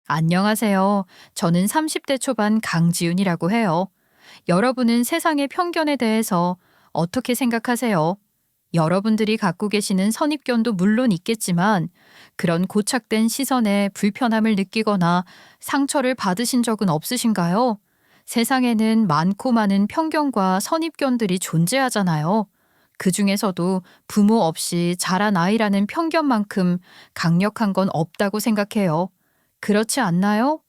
안녕하세요. 저는 30대 초반 강지윤이라고 해요. 여러분은 세상의 편견에 대해서 어떻게 생각하세요? 여러분들이 갖고 계시는 선입견도 물론 있겠지만 그런 고착된 시선에 불편함을 느끼거나 상처를 받으신 적은 없으신가요? 세상에는 많고 많은 편견과 선입견들이 존재하잖아요. 그 중에서도 부모 없이 자란 아이라는 편견만큼 강력한 건 없다고 생각해요. 그렇지 않나요?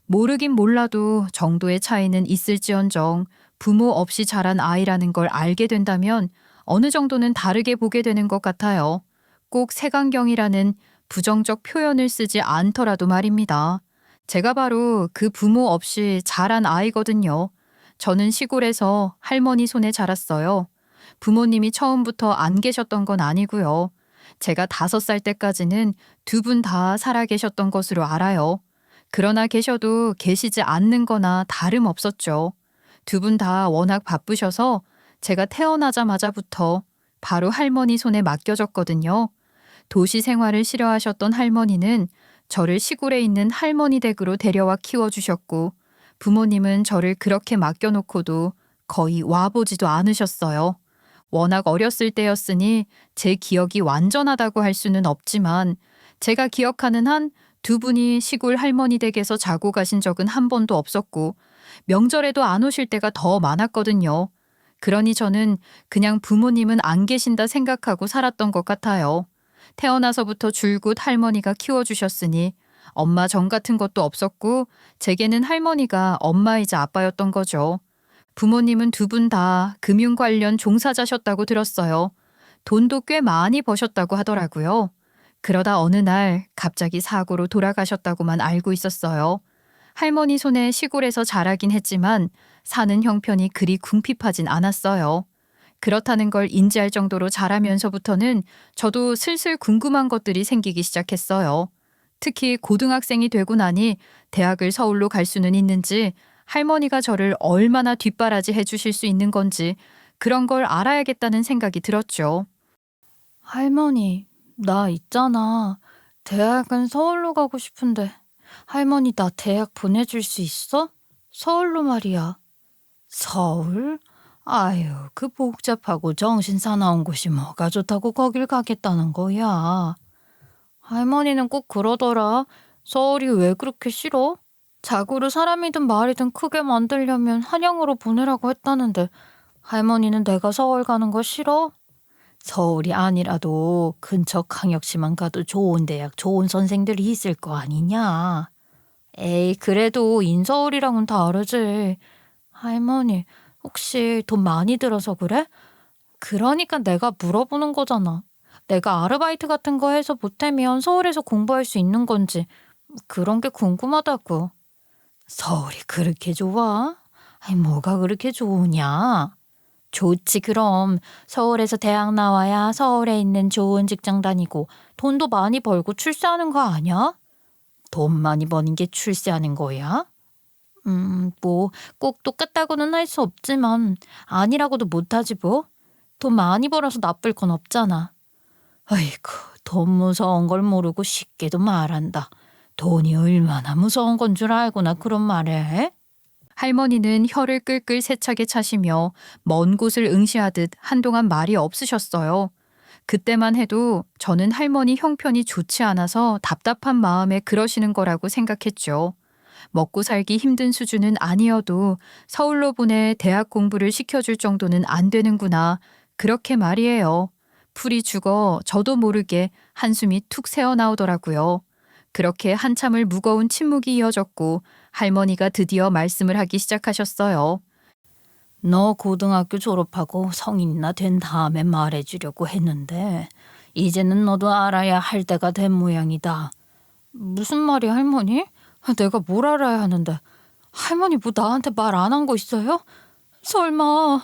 모르긴 몰라도 정도의 차이는 있을지언정 부모 없이 자란 아이라는 걸 알게 된다면 어느 정도는 다르게 보게 되는 것 같아요. 꼭 색안경이라는 부정적 표현을 쓰지 않더라도 말입니다. 제가 바로 그 부모 없이 자란 아이거든요. 저는 시골에서 할머니 손에 자랐어요. 부모님이 처음부터 안 계셨던 건 아니고요. 제가 5살 때까지는 두 분 다 살아 계셨던 것으로 알아요. 그러나 계셔도 계시지 않는 거나 다름없었죠. 두 분 다 워낙 바쁘셔서 제가 태어나자마자부터 바로 할머니 손에 맡겨졌거든요. 도시 생활을 싫어하셨던 할머니는 저를 시골에 있는 할머니 댁으로 데려와 키워주셨고 부모님은 저를 그렇게 맡겨놓고도 거의 와보지도 않으셨어요. 워낙 어렸을 때였으니 제 기억이 완전하다고 할 수는 없지만 제가 기억하는 한 두 분이 시골 할머니 댁에서 자고 가신 적은 한 번도 없었고 명절에도 안 오실 때가 더 많았거든요. 그러니 저는 그냥 부모님은 안 계신다 생각하고 살았던 것 같아요. 태어나서부터 줄곧 할머니가 키워주셨으니 엄마 정 같은 것도 없었고 제게는 할머니가 엄마이자 아빠였던 거죠. 부모님은 두 분 다 금융 관련 종사자셨다고 들었어요. 돈도 꽤 많이 버셨다고 하더라고요. 그러다 어느 날 갑자기 사고로 돌아가셨다고만 알고 있었어요. 할머니 손에 시골에서 자라긴 했지만 사는 형편이 그리 궁핍하진 않았어요. 그렇다는 걸 인지할 정도로 자라면서부터는 저도 슬슬 궁금한 것들이 생기기 시작했어요. 특히 고등학생이 되고 나니 대학을 서울로 갈 수는 있는지 할머니가 저를 얼마나 뒷바라지 해주실 수 있는 건지 그런 걸 알아야겠다는 생각이 들었죠. 할머니, 나 있잖아. 대학은 서울로 가고 싶은데, 할머니 나 대학 보내줄 수 있어? 서울로 말이야. 서울? 아유, 그 복잡하고 정신 사나운 곳이 뭐가 좋다고 거길 가겠다는 거야. 할머니는 꼭 그러더라. 서울이 왜 그렇게 싫어? 자고로 사람이든 말이든 크게 만들려면 한양으로 보내라고 했다는데, 할머니는 내가 서울 가는 거 싫어? 서울이 아니라도 근처 광역시만 가도 좋은 대학, 좋은 선생들이 있을 거 아니냐. 에이, 그래도 인서울이랑은 다르지. 할머니, 혹시 돈 많이 들어서 그래? 그러니까 내가 물어보는 거잖아. 내가 아르바이트 같은 거 해서 보태면 서울에서 공부할 수 있는 건지 그런 게 궁금하다고. 서울이 그렇게 좋아? 아니, 뭐가 그렇게 좋으냐? 좋지, 그럼. 서울에서 대학 나와야 서울에 있는 좋은 직장 다니고 돈도 많이 벌고 출세하는 거 아니야? 돈 많이 버는 게 출세하는 거야? 뭐, 꼭 똑같다고는 할 수 없지만, 아니라고도 못하지 뭐. 돈 많이 벌어서 나쁠 건 없잖아. 아이고, 돈 무서운 걸 모르고 쉽게도 말한다. 돈이 얼마나 무서운 건 줄 알고나 그런 말해? 할머니는 혀를 끌끌 세차게 차시며 먼 곳을 응시하듯 한동안 말이 없으셨어요. 그때만 해도 저는 할머니 형편이 좋지 않아서 답답한 마음에 그러시는 거라고 생각했죠. 먹고 살기 힘든 수준은 아니어도 서울로 보내 대학 공부를 시켜줄 정도는 안 되는구나. 그렇게 말이에요. 풀이 죽어 저도 모르게 한숨이 툭 새어나오더라고요. 그렇게 한참을 무거운 침묵이 이어졌고 할머니가 드디어 말씀을 하기 시작하셨어요. 너 고등학교 졸업하고 성인이나 된 다음에 말해주려고 했는데 이제는 너도 알아야 할 때가 된 모양이다. 무슨 말이야, 할머니? 내가 뭘 알아야 하는데. 할머니 뭐 나한테 말 안 한 거 있어요? 설마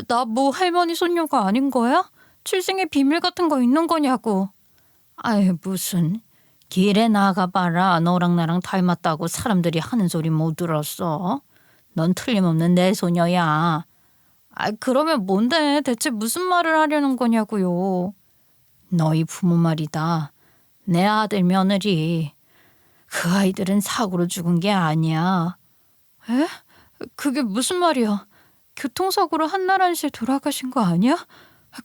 나 뭐 할머니 손녀가 아닌 거야? 출생의 비밀 같은 거 있는 거냐고. 아유, 무슨. 길에 나가봐라. 너랑 나랑 닮았다고 사람들이 하는 소리 못 들었어? 넌 틀림없는 내 소녀야. 아, 그러면 뭔데? 대체 무슨 말을 하려는 거냐고요. 너희 부모 말이다. 내 아들 며느리. 그 아이들은 사고로 죽은 게 아니야. 에? 그게 무슨 말이야? 교통사고로 한나란 씨 돌아가신 거 아니야?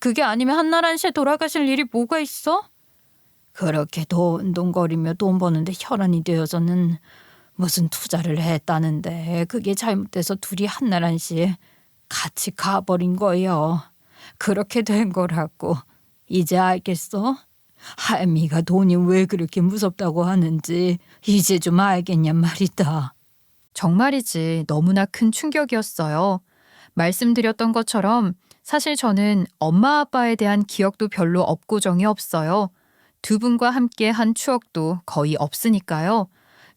그게 아니면 한나란 씨 돌아가실 일이 뭐가 있어? 그렇게 돈돈거리며 돈 버는데 혈안이 되어서는 무슨 투자를 했다는데 그게 잘못돼서 둘이 한나란 씨 같이 가버린 거예요. 그렇게 된 거라고. 이제 알겠어? 할미가 돈이 왜 그렇게 무섭다고 하는지 이제 좀 알겠냔 말이다. 정말이지 너무나 큰 충격이었어요. 말씀드렸던 것처럼 사실 저는 엄마 아빠에 대한 기억도 별로 없고 정이 없어요. 두 분과 함께 한 추억도 거의 없으니까요.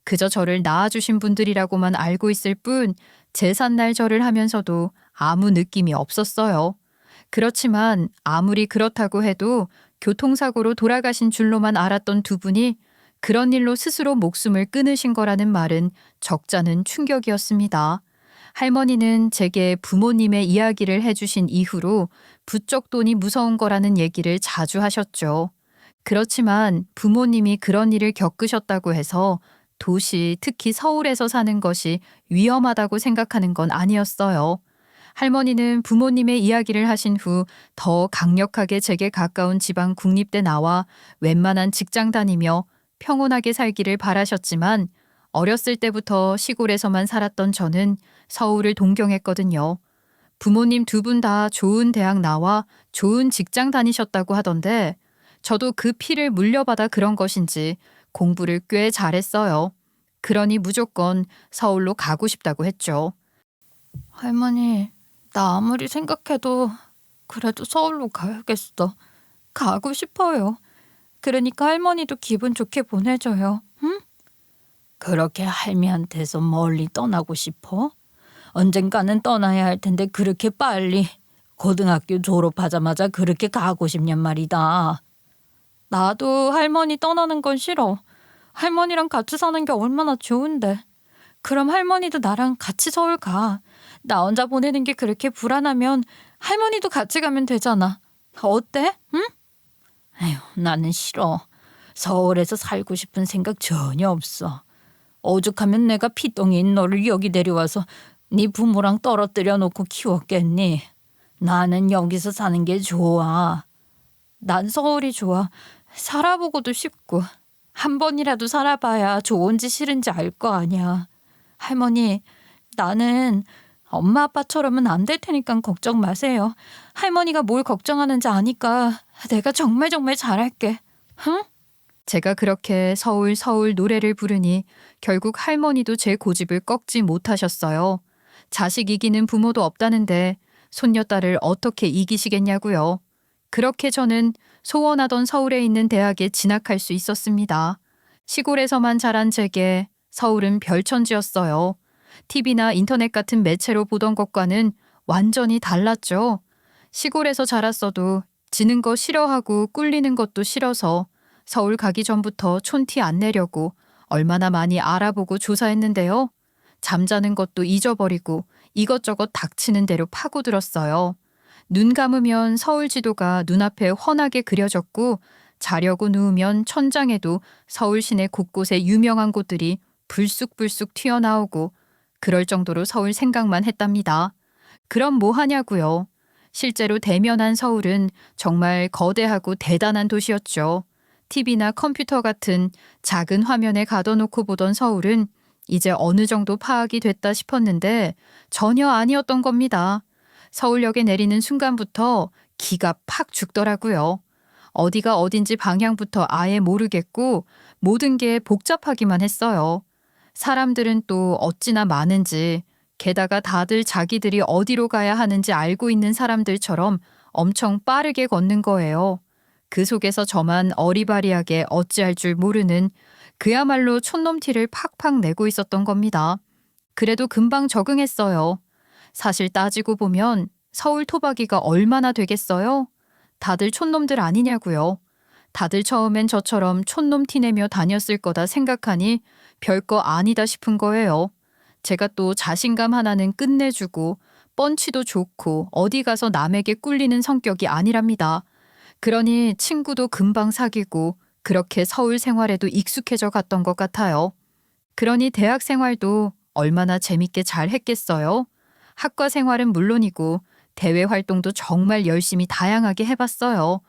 그저 저를 낳아주신 분들이라고만 알고 있을 뿐 제삿날 절을 하면서도 아무 느낌이 없었어요. 그렇지만 아무리 그렇다고 해도 교통사고로 돌아가신 줄로만 알았던 두 분이 그런 일로 스스로 목숨을 끊으신 거라는 말은 적잖은 충격이었습니다. 할머니는 제게 부모님의 이야기를 해주신 이후로 부쩍 돈이 무서운 거라는 얘기를 자주 하셨죠. 그렇지만 부모님이 그런 일을 겪으셨다고 해서 도시, 특히 서울에서 사는 것이 위험하다고 생각하는 건 아니었어요. 할머니는 부모님의 이야기를 하신 후 더 강력하게 제게 가까운 지방 국립대 나와 웬만한 직장 다니며 평온하게 살기를 바라셨지만 어렸을 때부터 시골에서만 살았던 저는 서울을 동경했거든요. 부모님 두 분 다 좋은 대학 나와 좋은 직장 다니셨다고 하던데 저도 그 피를 물려받아 그런 것인지 공부를 꽤 잘했어요. 그러니 무조건 서울로 가고 싶다고 했죠. 할머니, 나 아무리 생각해도 그래도 서울로 가야겠어. 가고 싶어요. 그러니까 할머니도 기분 좋게 보내줘요. 응? 그렇게 할미한테서 멀리 떠나고 싶어? 언젠가는 떠나야 할 텐데 그렇게 빨리 고등학교 졸업하자마자 그렇게 가고 싶냔 말이다. 나도 할머니 떠나는 건 싫어. 할머니랑 같이 사는 게 얼마나 좋은데. 그럼 할머니도 나랑 같이 서울 가. 나 혼자 보내는 게 그렇게 불안하면 할머니도 같이 가면 되잖아. 어때? 응? 에휴, 나는 싫어. 서울에서 살고 싶은 생각 전혀 없어. 오죽하면 내가 피똥인 너를 여기 데려와서 네 부모랑 떨어뜨려 놓고 키웠겠니? 나는 여기서 사는 게 좋아. 난 서울이 좋아. 살아보고도 싶고 한 번이라도 살아봐야 좋은지 싫은지 알 거 아니야. 할머니, 나는 엄마 아빠처럼은 안 될 테니까 걱정 마세요. 할머니가 뭘 걱정하는지 아니까 내가 정말 잘할게. 응? 제가 그렇게 서울 서울 노래를 부르니 결국 할머니도 제 고집을 꺾지 못하셨어요. 자식 이기는 부모도 없다는데 손녀딸을 어떻게 이기시겠냐고요. 그렇게 저는 소원하던 서울에 있는 대학에 진학할 수 있었습니다. 시골에서만 자란 제게 서울은 별천지였어요. TV나 인터넷 같은 매체로 보던 것과는 완전히 달랐죠. 시골에서 자랐어도 지는 거 싫어하고 꿀리는 것도 싫어서 서울 가기 전부터 촌티 안 내려고 얼마나 많이 알아보고 조사했는데요. 잠자는 것도 잊어버리고 이것저것 닥치는 대로 파고들었어요. 눈 감으면 서울 지도가 눈앞에 훤하게 그려졌고 자려고 누우면 천장에도 서울 시내 곳곳에 유명한 곳들이 불쑥불쑥 튀어나오고 그럴 정도로 서울 생각만 했답니다. 그럼 뭐 하냐고요. 실제로 대면한 서울은 정말 거대하고 대단한 도시였죠. TV나 컴퓨터 같은 작은 화면에 가둬놓고 보던 서울은 이제 어느 정도 파악이 됐다 싶었는데 전혀 아니었던 겁니다. 서울역에 내리는 순간부터 기가 팍 죽더라고요. 어디가 어딘지 방향부터 아예 모르겠고 모든 게 복잡하기만 했어요. 사람들은 또 어찌나 많은지 게다가 다들 자기들이 어디로 가야 하는지 알고 있는 사람들처럼 엄청 빠르게 걷는 거예요. 그 속에서 저만 어리바리하게 어찌할 줄 모르는 그야말로 촌놈 티를 팍팍 내고 있었던 겁니다. 그래도 금방 적응했어요. 사실 따지고 보면 서울 토박이가 얼마나 되겠어요? 다들 촌놈들 아니냐고요. 다들 처음엔 저처럼 촌놈 티 내며 다녔을 거다 생각하니 별거 아니다 싶은 거예요. 제가 또 자신감 하나는 끝내주고 뻔치도 좋고 어디 가서 남에게 꿀리는 성격이 아니랍니다. 그러니 친구도 금방 사귀고 그렇게 서울 생활에도 익숙해져 갔던 것 같아요. 그러니 대학 생활도 얼마나 재밌게 잘 했겠어요. 학과 생활은 물론이고 대외 활동도 정말 열심히 다양하게 해봤어요.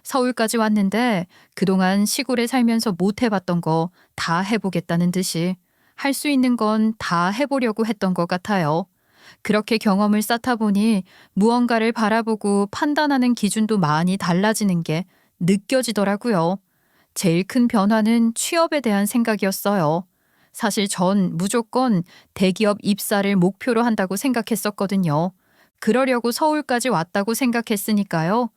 서울까지 왔는데 그동안 시골에 살면서 못 해봤던 거 다 해보겠다는 듯이 할 수 있는 건 다 해보려고 했던 것 같아요. 그렇게 경험을 쌓다 보니 무언가를 바라보고 판단하는 기준도 많이 달라지는 게 느껴지더라고요. 제일 큰 변화는 취업에 대한 생각이었어요. 사실 전 무조건 대기업 입사를 목표로 한다고 생각했었거든요. 그러려고 서울까지 왔다고 생각했으니까요.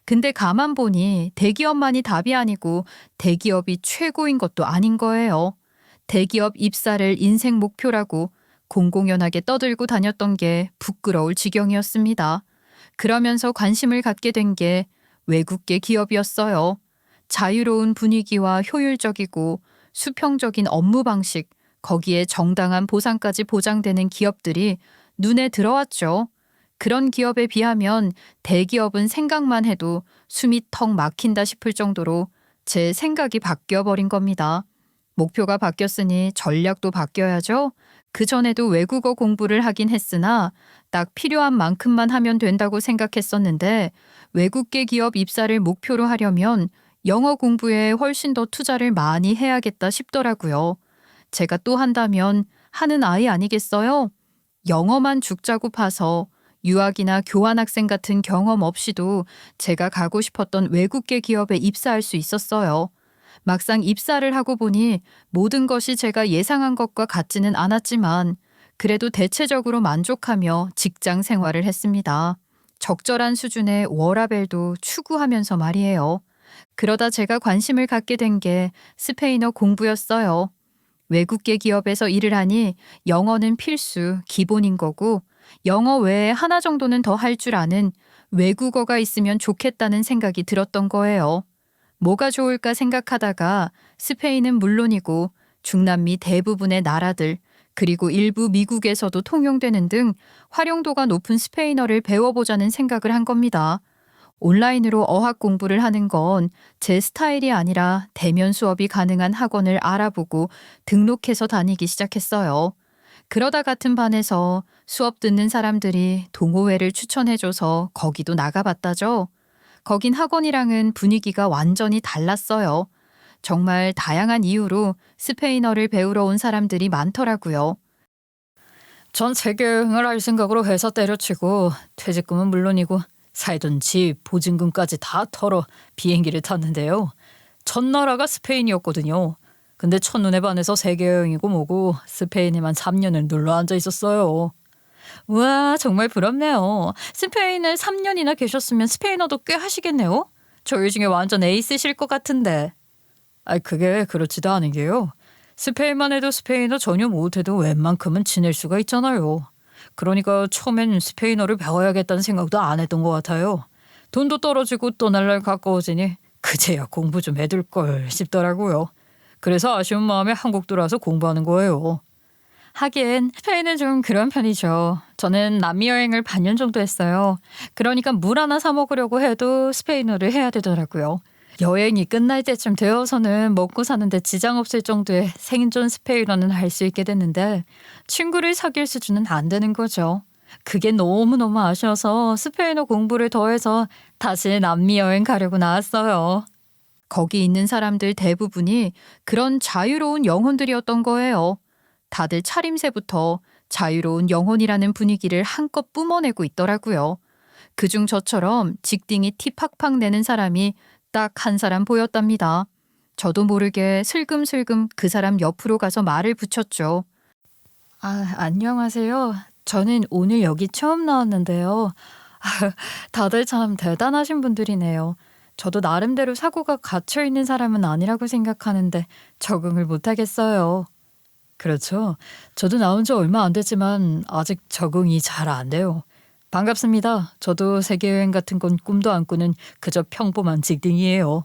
근데 가만 보니 대기업만이 답이 아니고 대기업이 최고인 것도 아닌 거예요. 대기업 입사를 인생 목표라고 공공연하게 떠들고 다녔던 게 부끄러울 지경이었습니다. 그러면서 관심을 갖게 된 게 외국계 기업이었어요. 자유로운 분위기와 효율적이고 수평적인 업무 방식, 거기에 정당한 보상까지 보장되는 기업들이 눈에 들어왔죠. 그런 기업에 비하면 대기업은 생각만 해도 숨이 턱 막힌다 싶을 정도로 제 생각이 바뀌어 버린 겁니다. 목표가 바뀌었으니 전략도 바뀌어야죠. 그전에도 외국어 공부를 하긴 했으나 딱 필요한 만큼만 하면 된다고 생각했었는데 외국계 기업 입사를 목표로 하려면 영어 공부에 훨씬 더 투자를 많이 해야겠다 싶더라고요. 제가 또 한다면 하는 아이 아니겠어요? 영어만 죽자고 파서 유학이나 교환학생 같은 경험 없이도 제가 가고 싶었던 외국계 기업에 입사할 수 있었어요. 막상 입사를 하고 보니 모든 것이 제가 예상한 것과 같지는 않았지만 그래도 대체적으로 만족하며 직장 생활을 했습니다. 적절한 수준의 워라밸도 추구하면서 말이에요. 그러다 제가 관심을 갖게 된 게 스페인어 공부였어요. 외국계 기업에서 일을 하니 영어는 필수, 기본인 거고 영어 외에 하나 정도는 더 할 줄 아는 외국어가 있으면 좋겠다는 생각이 들었던 거예요. 뭐가 좋을까 생각하다가 스페인은 물론이고 중남미 대부분의 나라들 그리고 일부 미국에서도 통용되는 등 활용도가 높은 스페인어를 배워보자는 생각을 한 겁니다. 온라인으로 어학 공부를 하는 건 제 스타일이 아니라 대면 수업이 가능한 학원을 알아보고 등록해서 다니기 시작했어요. 그러다 같은 반에서 수업 듣는 사람들이 동호회를 추천해줘서 거기도 나가봤다죠. 거긴 학원이랑은 분위기가 완전히 달랐어요. 정말 다양한 이유로 스페인어를 배우러 온 사람들이 많더라고요. 전 세계여행을 할 생각으로 회사 때려치고 퇴직금은 물론이고 살던 집, 보증금까지 다 털어 비행기를 탔는데요. 첫 나라가 스페인이었거든요. 근데 첫눈에 반해서 세계여행이고 뭐고 스페인에만 3년을 눌러 앉아 있었어요. 우와, 정말 부럽네요. 스페인에 3년이나 계셨으면 스페인어도 꽤 하시겠네요. 저희 중에 완전 에이스실 것 같은데. 그게 그렇지도 않은 게요. 스페인만 해도 스페인어 전혀 못해도 웬만큼은 지낼 수가 있잖아요. 그러니까 처음엔 스페인어를 배워야겠다는 생각도 안 했던 것 같아요. 돈도 떨어지고 떠날 날 가까워지니 그제야 공부 좀 해둘 걸 싶더라고요. 그래서 아쉬운 마음에 한국 들어와서 공부하는 거예요. 하긴 스페인은 좀 그런 편이죠. 저는 남미 여행을 반년 정도 했어요. 그러니까 물 하나 사 먹으려고 해도 스페인어를 해야 되더라고요. 여행이 끝날 때쯤 되어서는 먹고 사는데 지장 없을 정도의 생존 스페인어는 할 수 있게 됐는데 친구를 사귈 수준은 안 되는 거죠. 그게 너무너무 아쉬워서 스페인어 공부를 더해서 다시 남미 여행 가려고 나왔어요. 거기 있는 사람들 대부분이 그런 자유로운 영혼들이었던 거예요. 다들 차림새부터 자유로운 영혼이라는 분위기를 한껏 뿜어내고 있더라고요. 그중 저처럼 직딩이 티 팍팍 내는 사람이 딱 한 사람 보였답니다. 저도 모르게 슬금슬금 그 사람 옆으로 가서 말을 붙였죠. 안녕하세요. 저는 오늘 여기 처음 나왔는데요. 다들 참 대단하신 분들이네요. 저도 나름대로 사고가 갇혀 있는 사람은 아니라고 생각하는데 적응을 못하겠어요. 그렇죠. 저도 나온 지 얼마 안 됐지만 아직 적응이 잘 안 돼요. 반갑습니다. 저도 세계여행 같은 건 꿈도 안 꾸는 그저 평범한 직딩이에요.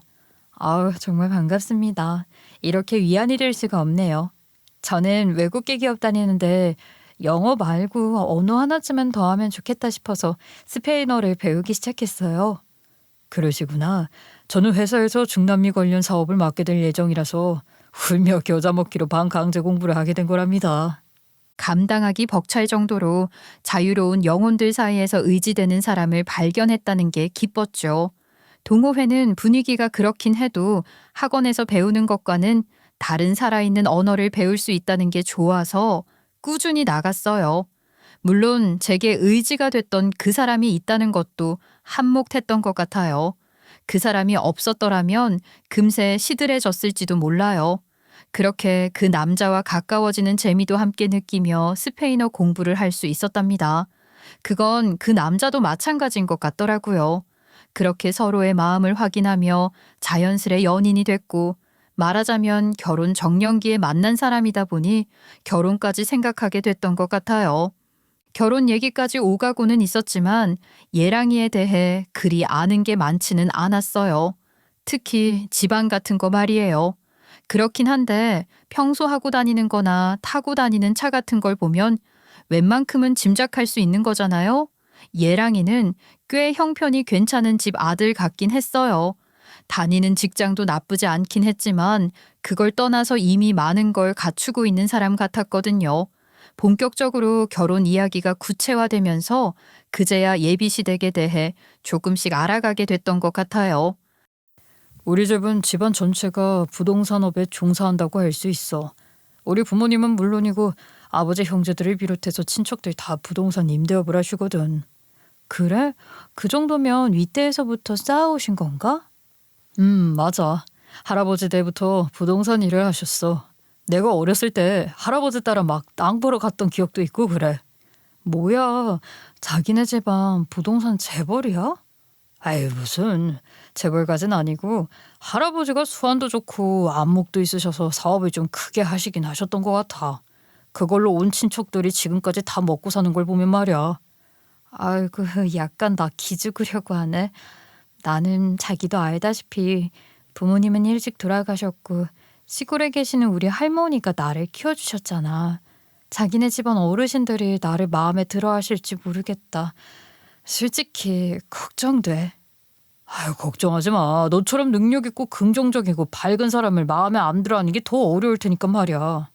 정말 반갑습니다. 이렇게 위안이 될 수가 없네요. 저는 외국계 기업 다니는데 영어 말고 언어 하나쯤은 더 하면 좋겠다 싶어서 스페인어를 배우기 시작했어요. 그러시구나. 저는 회사에서 중남미 관련 사업을 맡게 될 예정이라서 울며 겨자 먹기로 반강제 공부를 하게 된 거랍니다. 감당하기 벅찰 정도로 자유로운 영혼들 사이에서 의지되는 사람을 발견했다는 게 기뻤죠. 동호회는 분위기가 그렇긴 해도 학원에서 배우는 것과는 다른 살아있는 언어를 배울 수 있다는 게 좋아서 꾸준히 나갔어요. 물론 제게 의지가 됐던 그 사람이 있다는 것도 한몫했던 것 같아요. 그 사람이 없었더라면 금세 시들해졌을지도 몰라요. 그렇게 그 남자와 가까워지는 재미도 함께 느끼며 스페인어 공부를 할 수 있었답니다. 그건 그 남자도 마찬가지인 것 같더라고요. 그렇게 서로의 마음을 확인하며 자연스레 연인이 됐고, 말하자면 결혼 정년기에 만난 사람이다 보니 결혼까지 생각하게 됐던 것 같아요. 결혼 얘기까지 오가고는 있었지만 예랑이에 대해 그리 아는 게 많지는 않았어요. 특히 집안 같은 거 말이에요. 그렇긴 한데 평소 하고 다니는 거나 타고 다니는 차 같은 걸 보면 웬만큼은 짐작할 수 있는 거잖아요. 예랑이는 꽤 형편이 괜찮은 집 아들 같긴 했어요. 다니는 직장도 나쁘지 않긴 했지만 그걸 떠나서 이미 많은 걸 갖추고 있는 사람 같았거든요. 본격적으로 결혼 이야기가 구체화되면서 그제야 예비시댁에 대해 조금씩 알아가게 됐던 것 같아요. 우리 집은 집안 전체가 부동산업에 종사한다고 할 수 있어. 우리 부모님은 물론이고 아버지 형제들을 비롯해서 친척들 다 부동산 임대업을 하시거든. 그래? 그 정도면 윗대에서부터 쌓아오신 건가? 맞아. 할아버지 때부터 부동산 일을 하셨어. 내가 어렸을 때 할아버지 따라 막 땅 보러 갔던 기억도 있고 그래. 뭐야, 자기네 집안 부동산 재벌이야? 아이 무슨 재벌까진 아니고 할아버지가 수완도 좋고 안목도 있으셔서 사업을 좀 크게 하시긴 하셨던 것 같아. 그걸로 온 친척들이 지금까지 다 먹고 사는 걸 보면 말이야. 아이고 약간 나 기죽으려고 하네. 나는 자기도 알다시피 부모님은 일찍 돌아가셨고 시골에 계시는 우리 할머니가 나를 키워주셨잖아. 자기네 집안 어르신들이 나를 마음에 들어 하실지 모르겠다. 솔직히 걱정돼. 아유 걱정하지 마. 너처럼 능력 있고 긍정적이고 밝은 사람을 마음에 안 들어하는 게 더 어려울 테니까 말이야.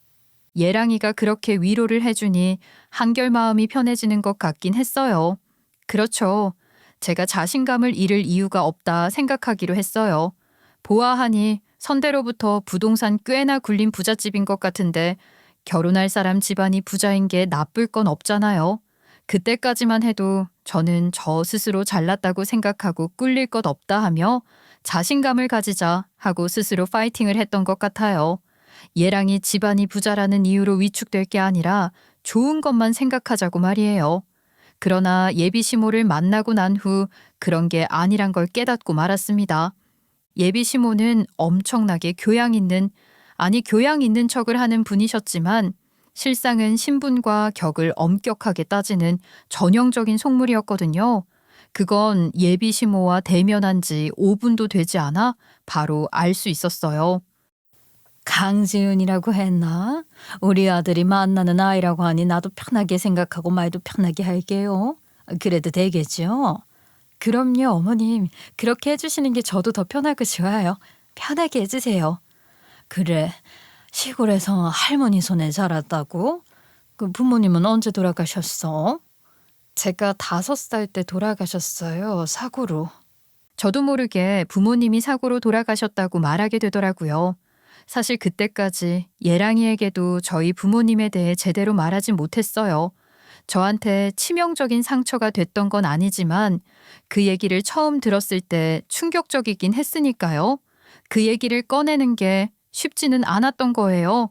예랑이가 그렇게 위로를 해주니 한결 마음이 편해지는 것 같긴 했어요. 그렇죠. 제가 자신감을 잃을 이유가 없다 생각하기로 했어요. 보아하니 선대로부터 부동산 꽤나 굴린 부잣집인 것 같은데 결혼할 사람 집안이 부자인 게 나쁠 건 없잖아요. 그때까지만 해도 저는 저 스스로 잘났다고 생각하고 꿀릴 것 없다 하며 자신감을 가지자 하고 스스로 파이팅을 했던 것 같아요. 예랑이 집안이 부자라는 이유로 위축될 게 아니라 좋은 것만 생각하자고 말이에요. 그러나 예비 시모를 만나고 난 후 그런 게 아니란 걸 깨닫고 말았습니다. 예비 시모는 엄청나게 교양 있는 척을 하는 분이셨지만 실상은 신분과 격을 엄격하게 따지는 전형적인 속물이었거든요. 그건 예비 시모와 대면한 지 5분도 되지 않아 바로 알 수 있었어요. 강지은이라고 했나? 우리 아들이 만나는 아이라고 하니 나도 편하게 생각하고 말도 편하게 할게요. 그래도 되겠죠? 그럼요, 어머님. 그렇게 해주시는 게 저도 더 편하고 좋아요. 편하게 해주세요. 그래, 시골에서 할머니 손에 자랐다고? 그 부모님은 언제 돌아가셨어? 제가 5살 때 돌아가셨어요, 사고로. 저도 모르게 부모님이 사고로 돌아가셨다고 말하게 되더라고요. 사실 그때까지 예랑이에게도 저희 부모님에 대해 제대로 말하지 못했어요. 저한테 치명적인 상처가 됐던 건 아니지만 그 얘기를 처음 들었을 때 충격적이긴 했으니까요. 그 얘기를 꺼내는 게 쉽지는 않았던 거예요.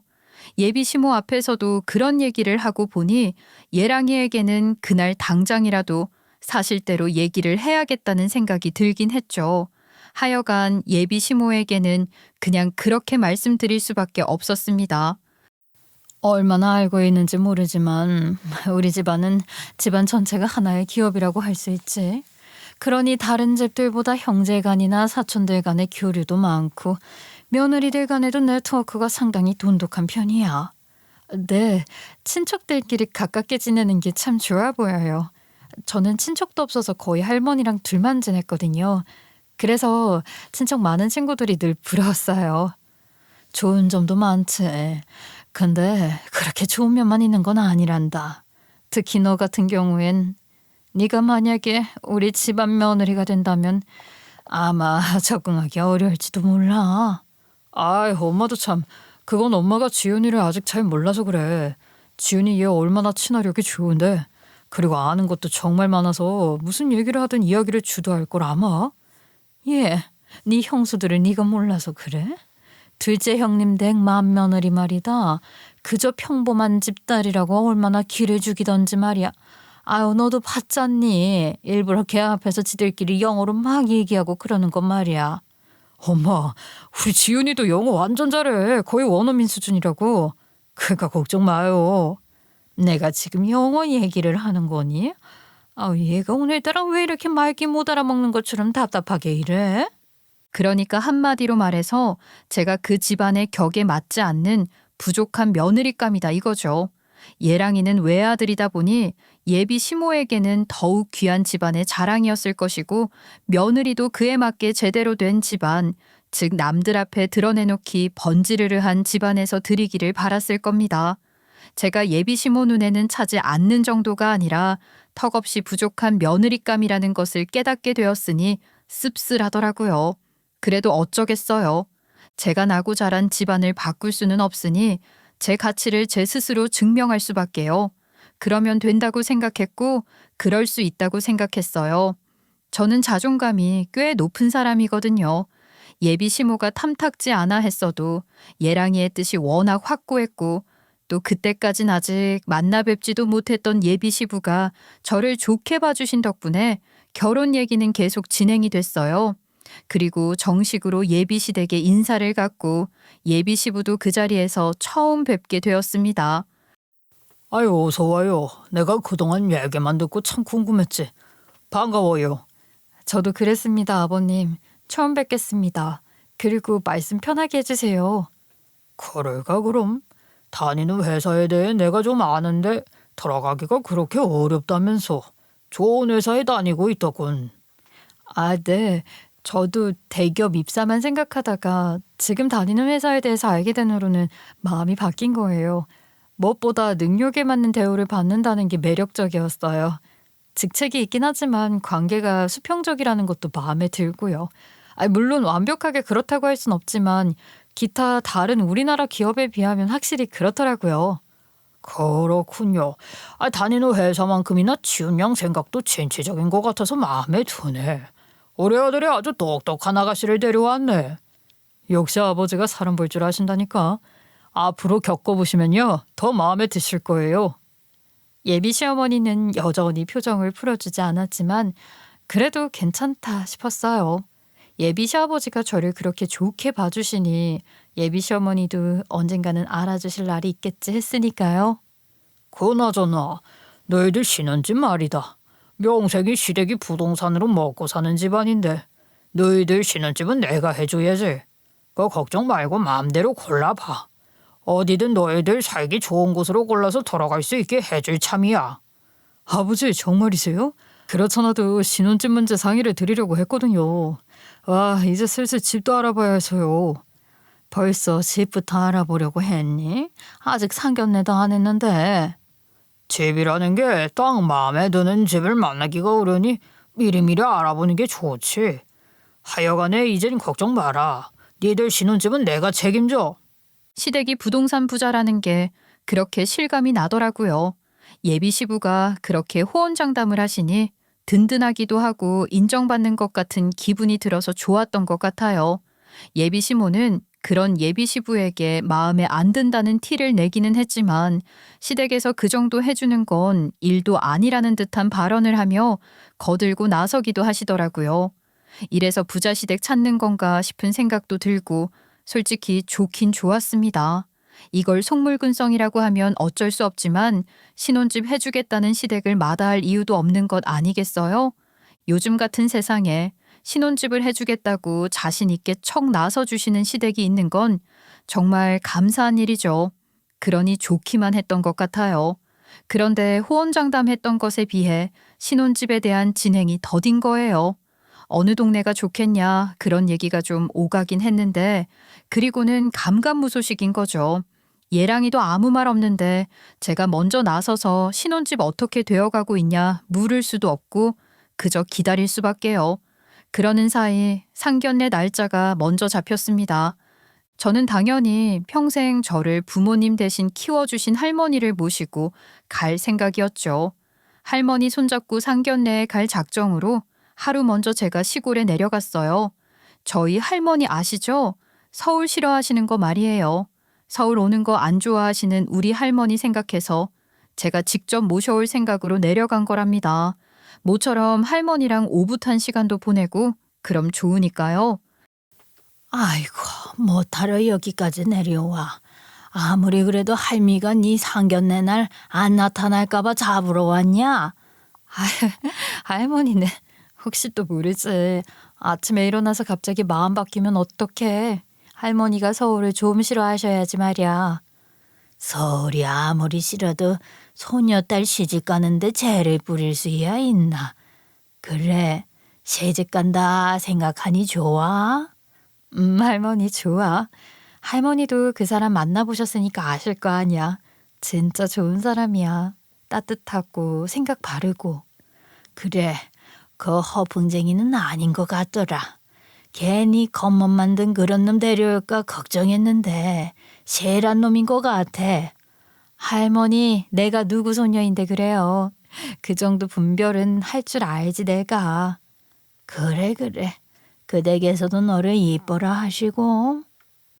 예비 시모 앞에서도 그런 얘기를 하고 보니 예랑이에게는 그날 당장이라도 사실대로 얘기를 해야겠다는 생각이 들긴 했죠. 하여간 예비 시모에게는 그냥 그렇게 말씀드릴 수밖에 없었습니다. 얼마나 알고 있는지 모르지만 우리 집안은 집안 전체가 하나의 기업이라고 할 수 있지. 그러니 다른 집들보다 형제간이나 사촌들 간의 교류도 많고 며느리들 간에도 네트워크가 상당히 돈독한 편이야. 네, 친척들끼리 가깝게 지내는 게 참 좋아 보여요. 저는 친척도 없어서 거의 할머니랑 둘만 지냈거든요. 그래서 친척 많은 친구들이 늘 부러웠어요. 좋은 점도 많지. 근데 그렇게 좋은 면만 있는 건 아니란다. 특히 너 같은 경우엔 네가 만약에 우리 집안 며느리가 된다면 아마 적응하기 어려울지도 몰라. 아이, 엄마도 참. 그건 엄마가 지훈이를 아직 잘 몰라서 그래. 지훈이 얘 얼마나 친화력이 좋은데. 그리고 아는 것도 정말 많아서 무슨 얘기를 하든 이야기를 주도할 걸 아마. 예, 네 형수들을 네가 몰라서 그래? 둘째 형님 댁 맏며느리 말이다. 그저 평범한 집딸이라고 얼마나 기를 죽이던지 말이야. 아유, 너도 봤잖니. 일부러 걔 앞에서 지들끼리 영어로 막 얘기하고 그러는 건 말이야. 엄마, 우리 지훈이도 영어 완전 잘해. 거의 원어민 수준이라고. 그러니까 걱정 마요. 내가 지금 영어 얘기를 하는 거니? 아, 얘가 오늘따라 왜 이렇게 말귀 못 알아먹는 것처럼 답답하게 이래? 그러니까 한마디로 말해서 제가 그 집안의 격에 맞지 않는 부족한 며느리감이다 이거죠. 예랑이는 외아들이다 보니 예비 시모에게는 더욱 귀한 집안의 자랑이었을 것이고 며느리도 그에 맞게 제대로 된 집안, 즉 남들 앞에 드러내놓기 번지르르한 집안에서 드리기를 바랐을 겁니다. 제가 예비 시모 눈에는 차지 않는 정도가 아니라 턱없이 부족한 며느리감이라는 것을 깨닫게 되었으니 씁쓸하더라고요. 그래도 어쩌겠어요. 제가 나고 자란 집안을 바꿀 수는 없으니 제 가치를 제 스스로 증명할 수밖에요. 그러면 된다고 생각했고 그럴 수 있다고 생각했어요. 저는 자존감이 꽤 높은 사람이거든요. 예비 시모가 탐탁지 않아 했어도 예랑이의 뜻이 워낙 확고했고 또 그때까진 아직 만나 뵙지도 못했던 예비 시부가 저를 좋게 봐주신 덕분에 결혼 얘기는 계속 진행이 됐어요. 그리고 정식으로 예비 시댁에 인사를 갖고 예비 시부도 그 자리에서 처음 뵙게 되었습니다. 아유, 어서 와요. 내가 그동안 얘기만 듣고 참 궁금했지. 반가워요. 저도 그랬습니다, 아버님. 처음 뵙겠습니다. 그리고 말씀 편하게 해주세요. 그럴까 그럼? 다니는 회사에 대해 내가 좀 아는데 들어가기가 그렇게 어렵다면서. 좋은 회사에 다니고 있더군. 아, 네. 저도 대기업 입사만 생각하다가 지금 다니는 회사에 대해서 알게 된 후로는 마음이 바뀐 거예요. 무엇보다 능력에 맞는 대우를 받는다는 게 매력적이었어요. 직책이 있긴 하지만 관계가 수평적이라는 것도 마음에 들고요. 물론 완벽하게 그렇다고 할 순 없지만 기타 다른 우리나라 기업에 비하면 확실히 그렇더라고요. 그렇군요. 다니는 회사만큼이나 지훈 양 생각도 진취적인 것 같아서 마음에 드네. 우리 아들이 아주 똑똑한 아가씨를 데려왔네. 역시 아버지가 사람 볼 줄 아신다니까. 앞으로 겪어보시면요. 더 마음에 드실 거예요. 예비 시어머니는 여전히 표정을 풀어주지 않았지만 그래도 괜찮다 싶었어요. 예비 시아버지가 저를 그렇게 좋게 봐주시니 예비 시어머니도 언젠가는 알아주실 날이 있겠지 했으니까요. 그나저나 너희들 신혼집 말이다. 명색이 시댁이 부동산으로 먹고 사는 집안인데 너희들 신혼집은 내가 해줘야지. 그거 걱정 말고 마음대로 골라봐. 어디든 너희들 살기 좋은 곳으로 골라서 돌아갈 수 있게 해줄 참이야. 아버지 정말이세요? 그렇잖아도 신혼집 문제 상의를 드리려고 했거든요. 와, 이제 슬슬 집도 알아봐야 해서요. 벌써 집부터 알아보려고 했니? 아직 상견례도 안 했는데. 집이라는 게 딱 마음에 드는 집을 만나기가 어려니 미리미리 알아보는 게 좋지. 하여간에 이젠 걱정 마라. 니들 신혼집은 내가 책임져. 시댁이 부동산 부자라는 게 그렇게 실감이 나더라고요. 예비 시부가 그렇게 호언장담을 하시니 든든하기도 하고 인정받는 것 같은 기분이 들어서 좋았던 것 같아요. 예비 시모는 그런 예비 시부에게 마음에 안 든다는 티를 내기는 했지만 시댁에서 그 정도 해주는 건 일도 아니라는 듯한 발언을 하며 거들고 나서기도 하시더라고요. 이래서 부자 시댁 찾는 건가 싶은 생각도 들고 솔직히 좋긴 좋았습니다. 이걸 속물근성이라고 하면 어쩔 수 없지만 신혼집 해주겠다는 시댁을 마다할 이유도 없는 것 아니겠어요? 요즘 같은 세상에 신혼집을 해주겠다고 자신 있게 척 나서주시는 시댁이 있는 건 정말 감사한 일이죠. 그러니 좋기만 했던 것 같아요. 그런데 호언장담했던 것에 비해 신혼집에 대한 진행이 더딘 거예요. 어느 동네가 좋겠냐 그런 얘기가 좀 오가긴 했는데 그리고는 감감무소식인 거죠. 예랑이도 아무 말 없는데 제가 먼저 나서서 신혼집 어떻게 되어가고 있냐 물을 수도 없고 그저 기다릴 수밖에요. 그러는 사이 상견례 날짜가 먼저 잡혔습니다. 저는 당연히 평생 저를 부모님 대신 키워주신 할머니를 모시고 갈 생각이었죠. 할머니 손잡고 상견례에 갈 작정으로 하루 먼저 제가 시골에 내려갔어요. 저희 할머니 아시죠? 서울 싫어하시는 거 말이에요. 서울 오는 거 안 좋아하시는 우리 할머니 생각해서 제가 직접 모셔올 생각으로 내려간 거랍니다. 모처럼 할머니랑 오붓한 시간도 보내고 그럼 좋으니까요. 아이고, 뭐하러 여기까지 내려와. 아무리 그래도 할미가 네 상견례 날 안 나타날까봐 잡으러 왔냐? 할머니는 혹시 또 모르지. 아침에 일어나서 갑자기 마음 바뀌면 어떡해. 할머니가 서울을 좀 싫어하셔야지 말이야. 서울이 아무리 싫어도 소녀딸 시집 가는데 죄를 뿌릴 수야 있나. 그래, 시집 간다 생각하니 좋아? 할머니 좋아. 할머니도 그 사람 만나보셨으니까 아실 거 아니야. 진짜 좋은 사람이야. 따뜻하고 생각 바르고. 그래, 그 허풍쟁이는 아닌 것 같더라. 괜히 겉멋 만든 그런 놈 데려올까 걱정했는데 세란 놈인 것 같아. 할머니, 내가 누구 소녀인데 그래요. 그 정도 분별은 할 줄 알지 내가. 그래. 그 댁에서도 너를 이뻐라 하시고.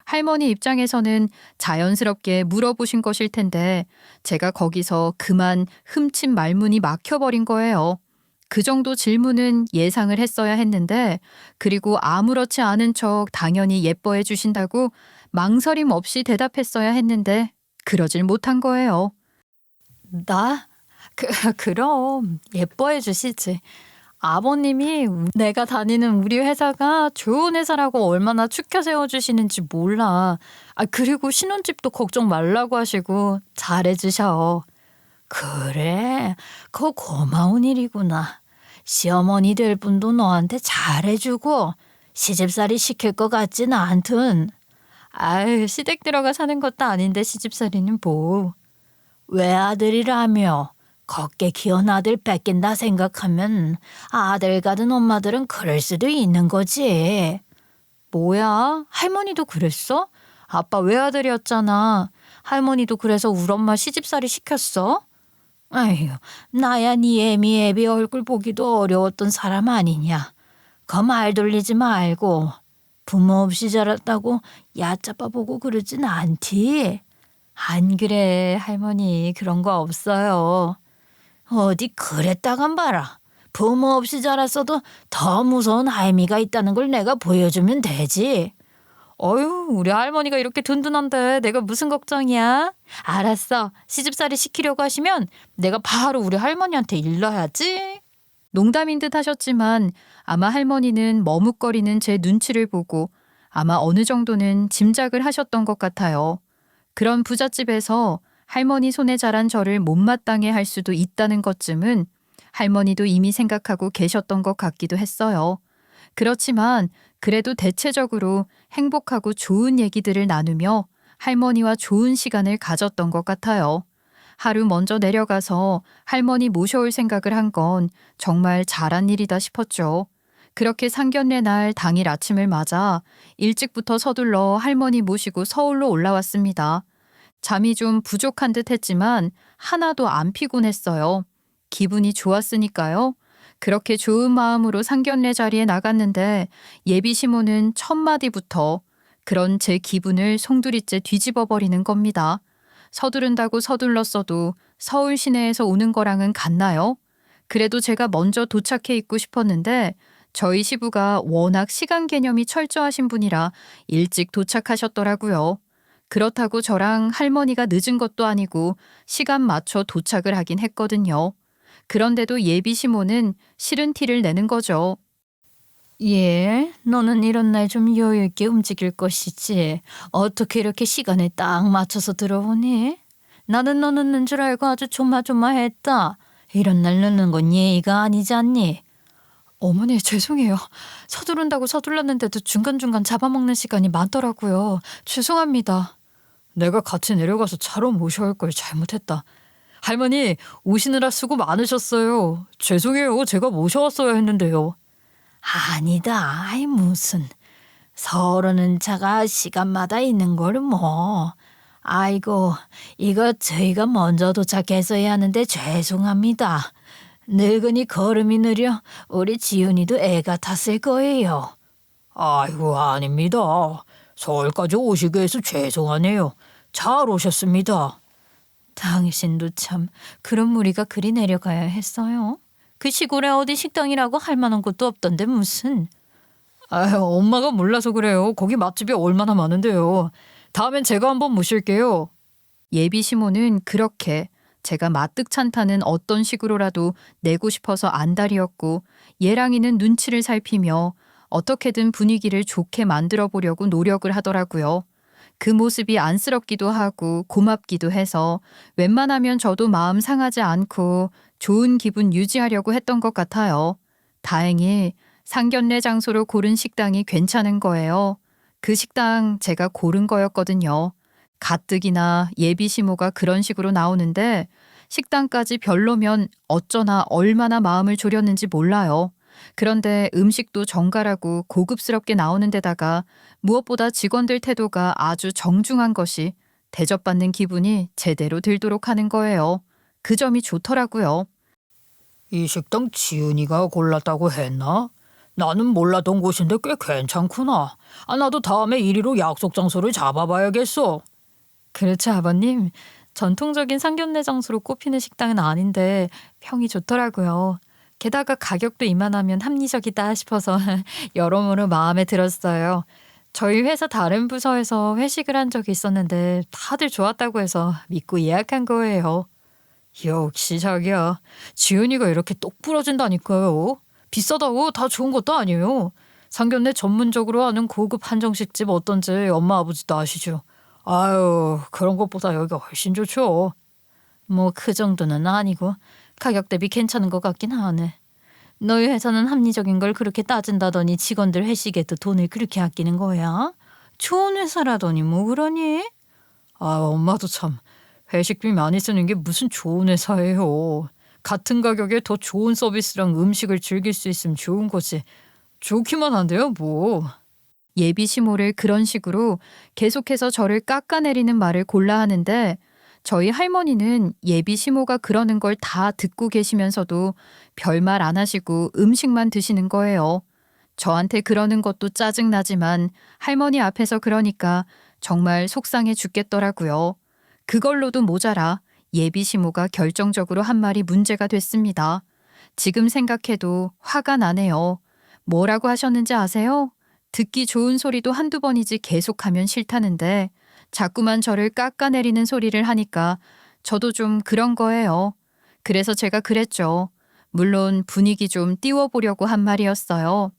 할머니 입장에서는 자연스럽게 물어보신 것일 텐데 제가 거기서 그만 흠칫 말문이 막혀버린 거예요. 그 정도 질문은 예상을 했어야 했는데 그리고 아무렇지 않은 척 당연히 예뻐해 주신다고 망설임 없이 대답했어야 했는데 그러질 못한 거예요. 나? 그럼 예뻐해 주시지. 아버님이 내가 다니는 우리 회사가 좋은 회사라고 얼마나 축켜 세워주시는지 몰라. 그리고 신혼집도 걱정 말라고 하시고 잘해주셔. 그래, 그거 고마운 일이구나. 시어머니 될 분도 너한테 잘해주고 시집살이 시킬 것 같진 않든. 시댁 들어가 사는 것도 아닌데 시집살이는 뭐. 외아들이라며 걷게 키운 아들 뺏긴다 생각하면 아들 가든 엄마들은 그럴 수도 있는 거지. 뭐야? 할머니도 그랬어? 아빠 외아들이었잖아. 할머니도 그래서 우리 엄마 시집살이 시켰어? 아휴, 나야 네 애미 얼굴 보기도 어려웠던 사람 아니냐. 그 말 돌리지 말고 부모 없이 자랐다고 얕잡아 보고 그러진 않지. 안 그래, 할머니. 그런 거 없어요. 어디 그랬다간 봐라. 부모 없이 자랐어도 더 무서운 할미가 있다는 걸 내가 보여주면 되지. 어휴, 우리 할머니가 이렇게 든든한데 내가 무슨 걱정이야? 알았어. 시집살이 시키려고 하시면 내가 바로 우리 할머니한테 일러야지. 농담인 듯 하셨지만 아마 할머니는 머뭇거리는 제 눈치를 보고 아마 어느 정도는 짐작을 하셨던 것 같아요. 그런 부잣집에서 할머니 손에 자란 저를 못마땅해 할 수도 있다는 것쯤은 할머니도 이미 생각하고 계셨던 것 같기도 했어요. 그렇지만 그래도 대체적으로 행복하고 좋은 얘기들을 나누며 할머니와 좋은 시간을 가졌던 것 같아요. 하루 먼저 내려가서 할머니 모셔올 생각을 한 건 정말 잘한 일이다 싶었죠. 그렇게 상견례 날 당일 아침을 맞아 일찍부터 서둘러 할머니 모시고 서울로 올라왔습니다. 잠이 좀 부족한 듯 했지만 하나도 안 피곤했어요. 기분이 좋았으니까요. 그렇게 좋은 마음으로 상견례 자리에 나갔는데 예비 시모는 첫 마디부터 그런 제 기분을 송두리째 뒤집어 버리는 겁니다. 서두른다고 서둘렀어도 서울 시내에서 오는 거랑은 같나요? 그래도 제가 먼저 도착해 있고 싶었는데 저희 시부가 워낙 시간 개념이 철저하신 분이라 일찍 도착하셨더라고요. 그렇다고 저랑 할머니가 늦은 것도 아니고 시간 맞춰 도착을 하긴 했거든요. 그런데도 예비 시모는 싫은 티를 내는 거죠. 예, 너는 이런 날 좀 여유 있게 움직일 것이지. 어떻게 이렇게 시간에 딱 맞춰서 들어오니? 나는 너 늦는 줄 알고 아주 조마조마했다. 이런 날 늦는 건 예의가 아니지 않니? 어머니 죄송해요. 서두른다고 서둘렀는데도 중간중간 잡아먹는 시간이 많더라고요. 죄송합니다. 내가 같이 내려가서 차로 모셔야 할 걸 잘못했다. 할머니 오시느라 수고 많으셨어요. 죄송해요. 제가 모셔왔어야 했는데요. 아니다. 아이 무슨. 서르는 차가 시간마다 있는 걸 뭐. 아이고 이거 저희가 먼저 도착했어야 하는데 죄송합니다. 늙은이 걸음이 느려 우리 지훈이도 애가 탔을 거예요. 아이고 아닙니다. 서울까지 오시게 해서 죄송하네요. 잘 오셨습니다. 당신도 참 그런 무리가 그리 내려가야 했어요. 그 시골에 어디 식당이라고 할 만한 곳도 없던데 무슨. 아유, 엄마가 몰라서 그래요. 거기 맛집이 얼마나 많은데요. 다음엔 제가 한번 모실게요. 예비 시모는 그렇게 제가 마뜩찬타는 어떤 식으로라도 내고 싶어서 안달이었고 예랑이는 눈치를 살피며 어떻게든 분위기를 좋게 만들어 보려고 노력을 하더라고요. 그 모습이 안쓰럽기도 하고 고맙기도 해서 웬만하면 저도 마음 상하지 않고 좋은 기분 유지하려고 했던 것 같아요. 다행히 상견례 장소로 고른 식당이 괜찮은 거예요. 그 식당 제가 고른 거였거든요. 가뜩이나 예비 시모가 그런 식으로 나오는데 식당까지 별로면 어쩌나 얼마나 마음을 졸였는지 몰라요. 그런데 음식도 정갈하고 고급스럽게 나오는 데다가 무엇보다 직원들 태도가 아주 정중한 것이 대접받는 기분이 제대로 들도록 하는 거예요. 그 점이 좋더라고요. 이 식당 지은이가 골랐다고 했나? 나는 몰랐던 곳인데 꽤 괜찮구나. 나도 다음에 이리로 약속 장소를 잡아봐야겠어. 그렇죠, 아버님. 전통적인 상견례 장소로 꼽히는 식당은 아닌데 평이 좋더라고요. 게다가 가격도 이만하면 합리적이다 싶어서 여러모로 마음에 들었어요. 저희 회사 다른 부서에서 회식을 한 적이 있었는데 다들 좋았다고 해서 믿고 예약한 거예요. 역시 자기야. 지은이가 이렇게 똑 부러진다니까요. 비싸다고 다 좋은 것도 아니에요. 상견례 전문적으로 하는 고급 한정식집 어떤지 엄마 아버지도 아시죠. 아유 그런 것보다 여기가 훨씬 좋죠. 뭐 그 정도는 아니고 가격 대비 괜찮은 것 같긴 하네. 너희 회사는 합리적인 걸 그렇게 따진다더니 직원들 회식에도 돈을 그렇게 아끼는 거야? 좋은 회사라더니 뭐 그러니? 아 엄마도 참 회식비 많이 쓰는 게 무슨 좋은 회사예요. 같은 가격에 더 좋은 서비스랑 음식을 즐길 수 있으면 좋은 거지. 좋기만 한데요 뭐. 예비 시모를 그런 식으로 계속해서 저를 깎아내리는 말을 골라 하는데 저희 할머니는 예비 시모가 그러는 걸 다 듣고 계시면서도 별말 안 하시고 음식만 드시는 거예요. 저한테 그러는 것도 짜증나지만 할머니 앞에서 그러니까 정말 속상해 죽겠더라고요. 그걸로도 모자라 예비 시모가 결정적으로 한 말이 문제가 됐습니다. 지금 생각해도 화가 나네요. 뭐라고 하셨는지 아세요? 듣기 좋은 소리도 한두 번이지 계속하면 싫다는데 자꾸만 저를 깎아내리는 소리를 하니까 저도 좀 그런 거예요. 그래서 제가 그랬죠. 물론 분위기 좀 띄워보려고 한 말이었어요.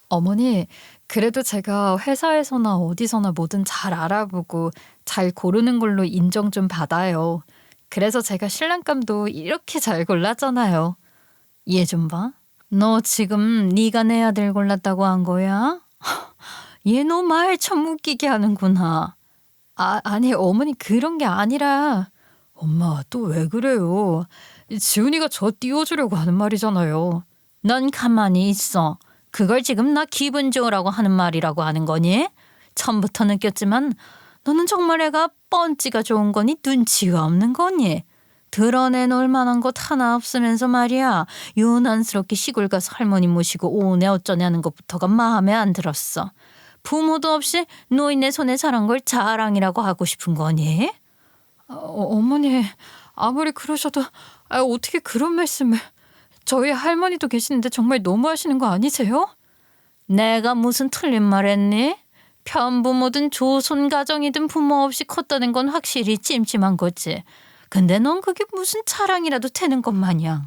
어머니, 그래도 제가 회사에서나 어디서나 뭐든 잘 알아보고 잘 고르는 걸로 인정 좀 받아요. 그래서 제가 신랑감도 이렇게 잘 골랐잖아요. 얘 좀 봐. 너 지금 네가 내 아들 골랐다고 한 거야? 얘 너 말 참 웃기게 하는구나. 아니 어머니 그런 게 아니라. 엄마 또 왜 그래요? 지훈이가 저 띄워주려고 하는 말이잖아요. 넌 가만히 있어. 그걸 지금 나 기분 좋으라고 하는 말이라고 하는 거니? 처음부터 느꼈지만 너는 정말 애가 뻔찌가 좋은 거니 눈치가 없는 거니? 드러내놓을 만한 것 하나 없으면서 말이야. 유난스럽게 시골 가서 할머니 모시고 오네 어쩌냐는 것부터가 마음에 안 들었어. 부모도 없이 노인네 손에 자란 걸 자랑이라고 하고 싶은 거니? 어머니 아무리 그러셔도 어떻게 그런 말씀을. 저희 할머니도 계시는데 정말 너무하시는 거 아니세요? 내가 무슨 틀린 말 했니? 편부모든 조손 가정이든 부모 없이 컸다는 건 확실히 찜찜한 거지. 근데 넌 그게 무슨 자랑이라도 되는 것 마냥.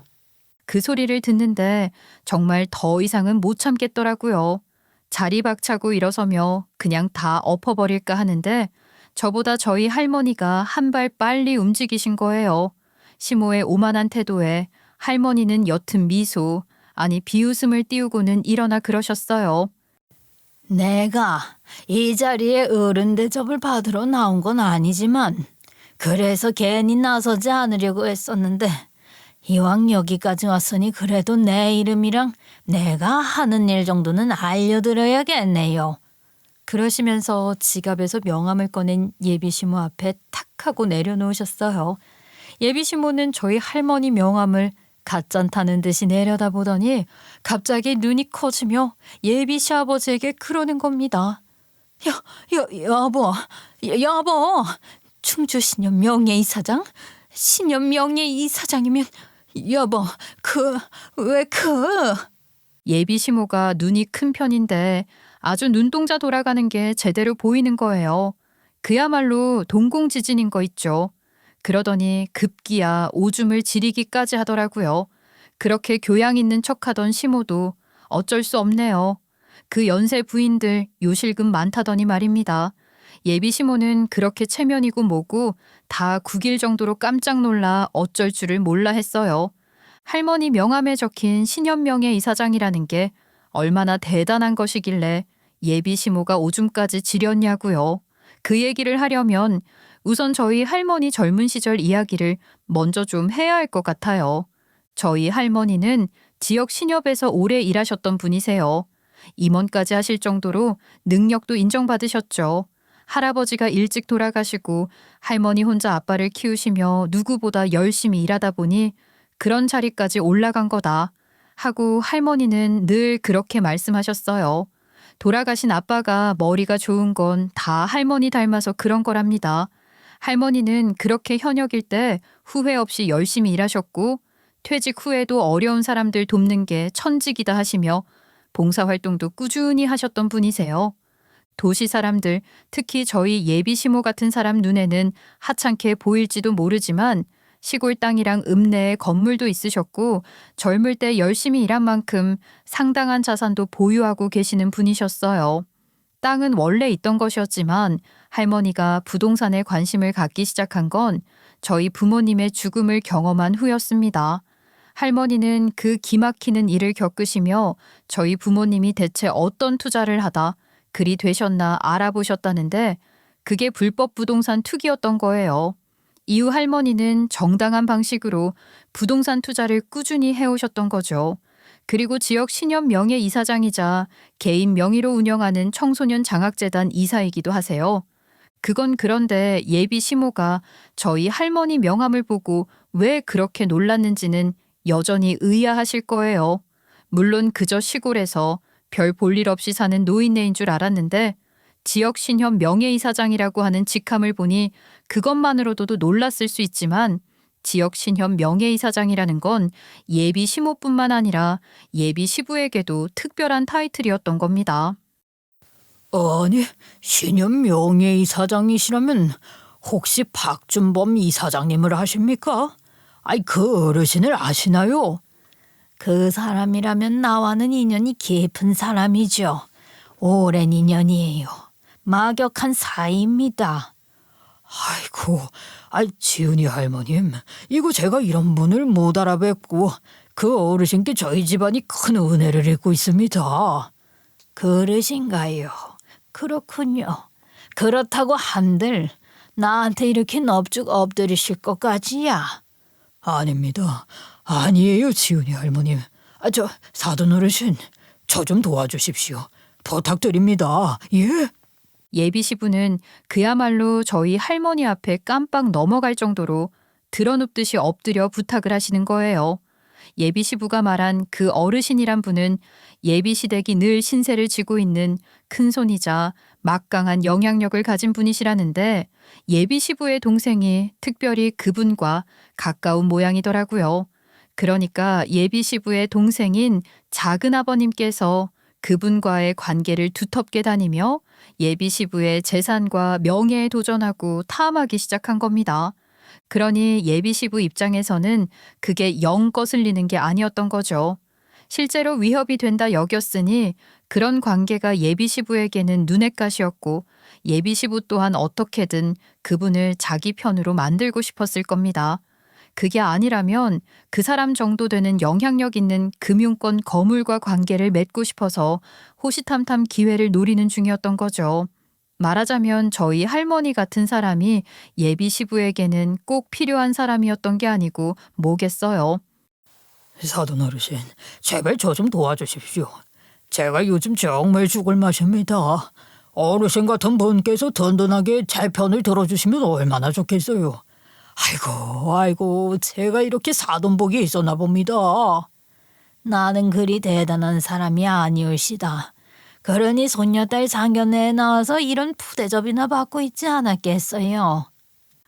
그 소리를 듣는데 정말 더 이상은 못 참겠더라고요. 자리 박차고 일어서며 그냥 다 엎어버릴까 하는데 저보다 저희 할머니가 한 발 빨리 움직이신 거예요. 시모의 오만한 태도에 할머니는 옅은 미소, 아니 비웃음을 띄우고는 일어나 그러셨어요. 내가 이 자리에 어른 대접을 받으러 나온 건 아니지만 그래서 괜히 나서지 않으려고 했었는데 이왕 여기까지 왔으니 그래도 내 이름이랑 내가 하는 일 정도는 알려드려야겠네요. 그러시면서 지갑에서 명함을 꺼낸 예비시모 앞에 탁 하고 내려놓으셨어요. 예비시모는 저희 할머니 명함을 갓잔타는 듯이 내려다보더니 갑자기 눈이 커지며 예비시 아버지에게 그러는 겁니다. 여보, 충주 신협 명예이사장? 신협 명예이사장이면 여보, 예비시모가 눈이 큰 편인데 아주 눈동자 돌아가는 게 제대로 보이는 거예요. 그야말로 동공지진인 거 있죠. 그러더니 급기야 오줌을 지리기까지 하더라고요. 그렇게 교양 있는 척하던 시모도 어쩔 수 없네요. 그 연세 부인들 요실금 많다더니 말입니다. 예비 시모는 그렇게 체면이고 뭐고 다 구길 정도로 깜짝 놀라 어쩔 줄을 몰라 했어요. 할머니 명함에 적힌 신현명예 이사장이라는 게 얼마나 대단한 것이길래 예비 시모가 오줌까지 지렸냐고요. 그 얘기를 하려면 우선 저희 할머니 젊은 시절 이야기를 먼저 좀 해야 할 것 같아요. 저희 할머니는 지역 신협에서 오래 일하셨던 분이세요. 임원까지 하실 정도로 능력도 인정받으셨죠. 할아버지가 일찍 돌아가시고 할머니 혼자 아빠를 키우시며 누구보다 열심히 일하다 보니 그런 자리까지 올라간 거다 하고 할머니는 늘 그렇게 말씀하셨어요. 돌아가신 아빠가 머리가 좋은 건 다 할머니 닮아서 그런 거랍니다. 할머니는 그렇게 현역일 때 후회 없이 열심히 일하셨고 퇴직 후에도 어려운 사람들 돕는 게 천직이다 하시며 봉사활동도 꾸준히 하셨던 분이세요. 도시 사람들, 특히 저희 예비 시모 같은 사람 눈에는 하찮게 보일지도 모르지만 시골 땅이랑 읍내에 건물도 있으셨고 젊을 때 열심히 일한 만큼 상당한 자산도 보유하고 계시는 분이셨어요. 땅은 원래 있던 것이었지만 할머니가 부동산에 관심을 갖기 시작한 건 저희 부모님의 죽음을 경험한 후였습니다. 할머니는 그 기막히는 일을 겪으시며 저희 부모님이 대체 어떤 투자를 하다 그리 되셨나 알아보셨다는데 그게 불법 부동산 투기였던 거예요. 이후 할머니는 정당한 방식으로 부동산 투자를 꾸준히 해오셨던 거죠. 그리고 지역 신협 명예 이사장이자 개인 명의로 운영하는 청소년 장학재단 이사이기도 하세요. 그건 그런데 예비 시모가 저희 할머니 명함을 보고 왜 그렇게 놀랐는지는 여전히 의아하실 거예요. 물론 그저 시골에서 별 볼일 없이 사는 노인네인 줄 알았는데 지역 신협 명예이사장이라고 하는 직함을 보니 그것만으로도 놀랐을 수 있지만 지역 신협 명예이사장이라는 건 예비 시모뿐만 아니라 예비 시부에게도 특별한 타이틀이었던 겁니다. 아니, 신협 명예이사장이시라면 혹시 박준범 이사장님을 아십니까? 아이, 그 어르신을 아시나요? 그 사람이라면 나와는 인연이 깊은 사람이죠. 오랜 인연이에요. 막역한 사이입니다. 아이고, 지은이 할머님, 이거 제가 이런 분을 못 알아뵙고 그 어르신께 저희 집안이 큰 은혜를 입고 있습니다. 그러신가요? 그렇군요. 그렇다고 한들 나한테 이렇게 넙죽 엎드리실 것까지야. 아닙니다. 아니에요, 지은이 할머님. 저 사돈 어르신, 저 좀 도와주십시오. 부탁드립니다. 예? 예비 시부는 그야말로 저희 할머니 앞에 깜빡 넘어갈 정도로 드러눕듯이 엎드려 부탁을 하시는 거예요. 예비 시부가 말한 그 어르신이란 분은 예비 시댁이 늘 신세를 지고 있는 큰손이자 막강한 영향력을 가진 분이시라는데 예비 시부의 동생이 특별히 그분과 가까운 모양이더라고요. 그러니까 예비 시부의 동생인 작은 아버님께서 그분과의 관계를 두텁게 다니며 예비 시부의 재산과 명예에 도전하고 탐하기 시작한 겁니다. 그러니 예비 시부 입장에서는 그게 영 거슬리는 게 아니었던 거죠. 실제로 위협이 된다 여겼으니 그런 관계가 예비 시부에게는 눈엣가시였고 예비 시부 또한 어떻게든 그분을 자기 편으로 만들고 싶었을 겁니다. 그게 아니라면 그 사람 정도 되는 영향력 있는 금융권 거물과 관계를 맺고 싶어서 호시탐탐 기회를 노리는 중이었던 거죠. 말하자면 저희 할머니 같은 사람이 예비 시부에게는 꼭 필요한 사람이었던 게 아니고 뭐겠어요. 사돈 어르신, 제발 저 좀 도와주십시오. 제가 요즘 정말 죽을 맛입니다. 어르신 같은 분께서 든든하게 제 편을 들어주시면 얼마나 좋겠어요. 아이고, 제가 이렇게 사돈복이 있었나 봅니다. 나는 그리 대단한 사람이 아니올시다. 그러니 손녀딸 상견례에 나와서 이런 푸대접이나 받고 있지 않았겠어요.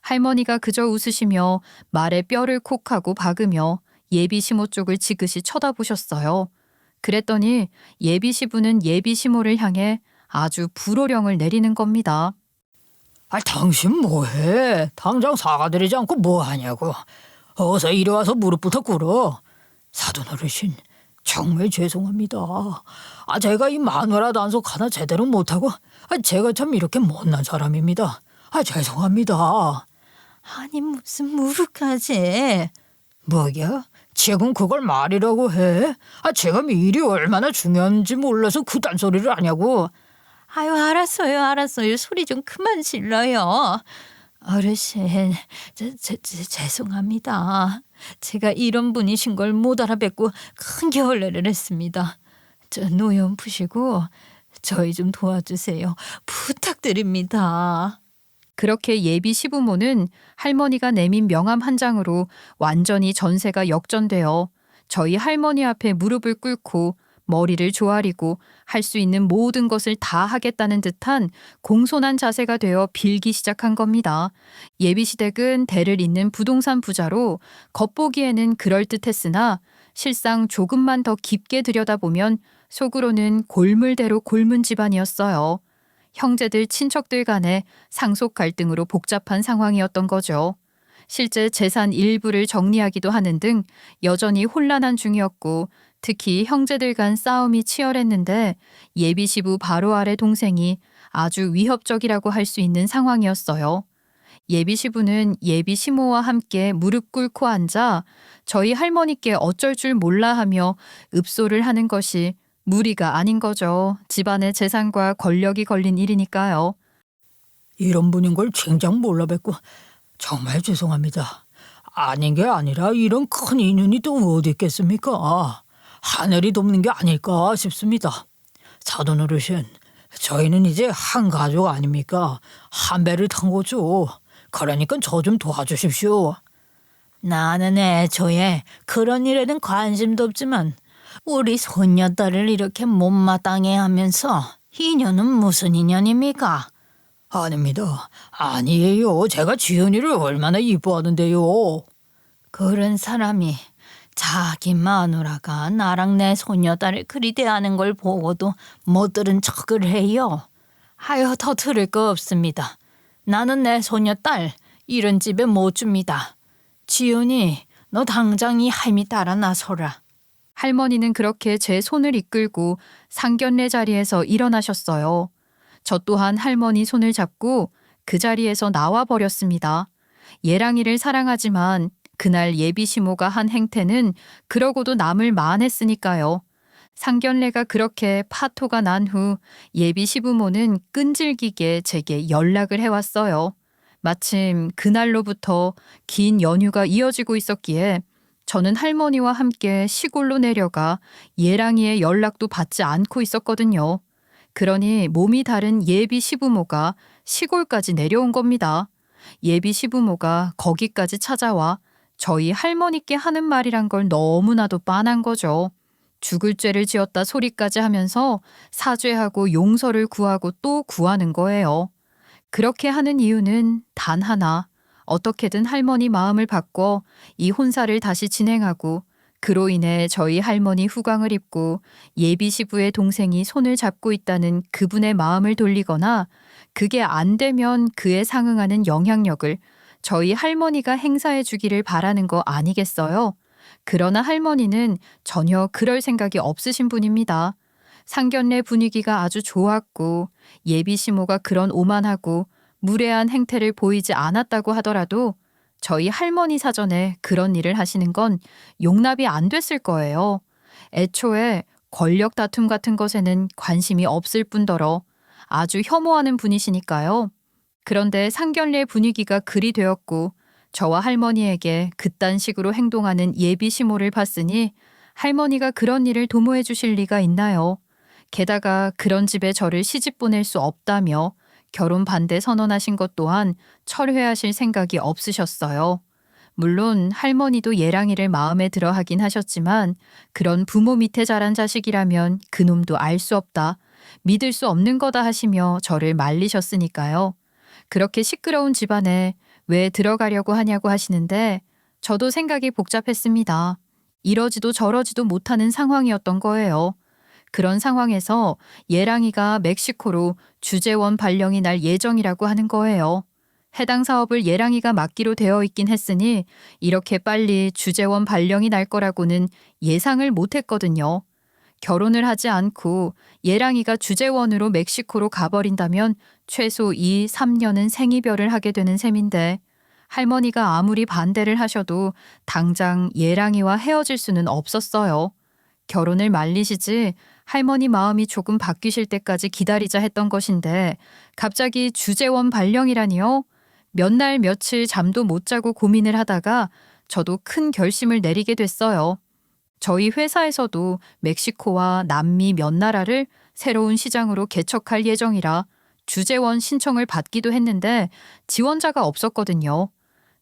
할머니가 그저 웃으시며 말에 뼈를 콕하고 박으며 예비 시모 쪽을 지그시 쳐다보셨어요. 그랬더니 예비 시부는 예비 시모를 향해 아주 불호령을 내리는 겁니다. 당신 뭐해? 당장 사과드리지 않고 뭐하냐고. 어서 이리 와서 무릎부터 꿇어. 사돈 어르신, 정말 죄송합니다. 제가 이 마누라 단속 하나 제대로 못하고 제가 참 이렇게 못난 사람입니다. 죄송합니다. 아니 무슨 무릎까지. 뭐야? 지금 그걸 말이라고 해? 지금 일이 얼마나 중요한지 몰라서 그딴 소리를 하냐고. 아유 알았어요. 소리 좀 그만 질러요. 어르신, 죄송합니다. 제가 이런 분이신 걸 못 알아뵙고 큰 겨울내를 했습니다. 노여움 푸시고 저희 좀 도와주세요. 부탁드립니다. 그렇게 예비 시부모는 할머니가 내민 명함 한 장으로 완전히 전세가 역전되어 저희 할머니 앞에 무릎을 꿇고 머리를 조아리고 할 수 있는 모든 것을 다 하겠다는 듯한 공손한 자세가 되어 빌기 시작한 겁니다. 예비 시댁은 대를 잇는 부동산 부자로 겉보기에는 그럴듯했으나 실상 조금만 더 깊게 들여다보면 속으로는 골물대로 골문 집안이었어요. 형제들 친척들 간의 상속 갈등으로 복잡한 상황이었던 거죠. 실제 재산 일부를 정리하기도 하는 등 여전히 혼란한 중이었고 특히 형제들 간 싸움이 치열했는데 예비 시부 바로 아래 동생이 아주 위협적이라고 할 수 있는 상황이었어요. 예비 시부는 예비 시모와 함께 무릎 꿇고 앉아 저희 할머니께 어쩔 줄 몰라 하며 읍소를 하는 것이 무리가 아닌 거죠. 집안의 재산과 권력이 걸린 일이니까요. 이런 분인 걸 쟁장 몰라 뵙고 정말 죄송합니다. 아닌 게 아니라 이런 큰 인연이 또 어디 있겠습니까? 하늘이 돕는 게 아닐까 싶습니다. 사돈 어르신, 저희는 이제 한 가족 아닙니까? 한 배를 탄 거죠. 그러니까 저 좀 도와주십시오. 나는 애초에 그런 일에는 관심도 없지만 우리 손녀딸을 이렇게 못마땅해 하면서 인연은 무슨 인연입니까? 아닙니다. 아니에요. 제가 지은이를 얼마나 이뻐하는데요. 그런 사람이 자기 마누라가 나랑 내 손녀딸을 그리 대하는 걸 보고도 못 들은 척을 해요. 아유, 더 들을 거 없습니다. 나는 내 손녀딸 이런 집에 못 줍니다. 지은이, 너 당장 이 할미 따라 나서라. 할머니는 그렇게 제 손을 이끌고 상견례 자리에서 일어나셨어요. 저 또한 할머니 손을 잡고 그 자리에서 나와 버렸습니다. 예랑이를 사랑하지만 그날 예비 시모가 한 행태는 그러고도 남을 만했으니까요. 상견례가 그렇게 파토가 난 후 예비 시부모는 끈질기게 제게 연락을 해왔어요. 마침 그날로부터 긴 연휴가 이어지고 있었기에 저는 할머니와 함께 시골로 내려가 예랑이의 연락도 받지 않고 있었거든요. 그러니 몸이 다른 예비 시부모가 시골까지 내려온 겁니다. 예비 시부모가 거기까지 찾아와 저희 할머니께 하는 말이란 걸 너무나도 빤한 거죠. 죽을 죄를 지었다 소리까지 하면서 사죄하고 용서를 구하고 또 구하는 거예요. 그렇게 하는 이유는 단 하나, 어떻게든 할머니 마음을 바꿔 이 혼사를 다시 진행하고 그로 인해 저희 할머니 후광을 입고 예비 시부의 동생이 손을 잡고 있다는 그분의 마음을 돌리거나 그게 안 되면 그에 상응하는 영향력을 저희 할머니가 행사해 주기를 바라는 거 아니겠어요? 그러나 할머니는 전혀 그럴 생각이 없으신 분입니다. 상견례 분위기가 아주 좋았고 예비 시모가 그런 오만하고 무례한 행태를 보이지 않았다고 하더라도 저희 할머니 사전에 그런 일을 하시는 건 용납이 안 됐을 거예요. 애초에 권력 다툼 같은 것에는 관심이 없을 뿐더러 아주 혐오하는 분이시니까요. 그런데 상견례 분위기가 그리 되었고 저와 할머니에게 그딴 식으로 행동하는 예비 시모를 봤으니 할머니가 그런 일을 도모해 주실 리가 있나요? 게다가 그런 집에 저를 시집 보낼 수 없다며 결혼 반대 선언하신 것 또한 철회하실 생각이 없으셨어요. 물론 할머니도 예랑이를 마음에 들어 하긴 하셨지만 그런 부모 밑에 자란 자식이라면 그놈도 알 수 없다, 믿을 수 없는 거다 하시며 저를 말리셨으니까요. 그렇게 시끄러운 집안에 왜 들어가려고 하냐고 하시는데 저도 생각이 복잡했습니다. 이러지도 저러지도 못하는 상황이었던 거예요. 그런 상황에서 예랑이가 멕시코로 주재원 발령이 날 예정이라고 하는 거예요. 해당 사업을 예랑이가 맡기로 되어 있긴 했으니 이렇게 빨리 주재원 발령이 날 거라고는 예상을 못 했거든요. 결혼을 하지 않고 예랑이가 주재원으로 멕시코로 가버린다면 최소 2, 3년은 생이별을 하게 되는 셈인데 할머니가 아무리 반대를 하셔도 당장 예랑이와 헤어질 수는 없었어요. 결혼을 말리시지 할머니 마음이 조금 바뀌실 때까지 기다리자 했던 것인데 갑자기 주재원 발령이라니요? 몇 날 며칠 잠도 못 자고 고민을 하다가 저도 큰 결심을 내리게 됐어요. 저희 회사에서도 멕시코와 남미 몇 나라를 새로운 시장으로 개척할 예정이라 주재원 신청을 받기도 했는데 지원자가 없었거든요.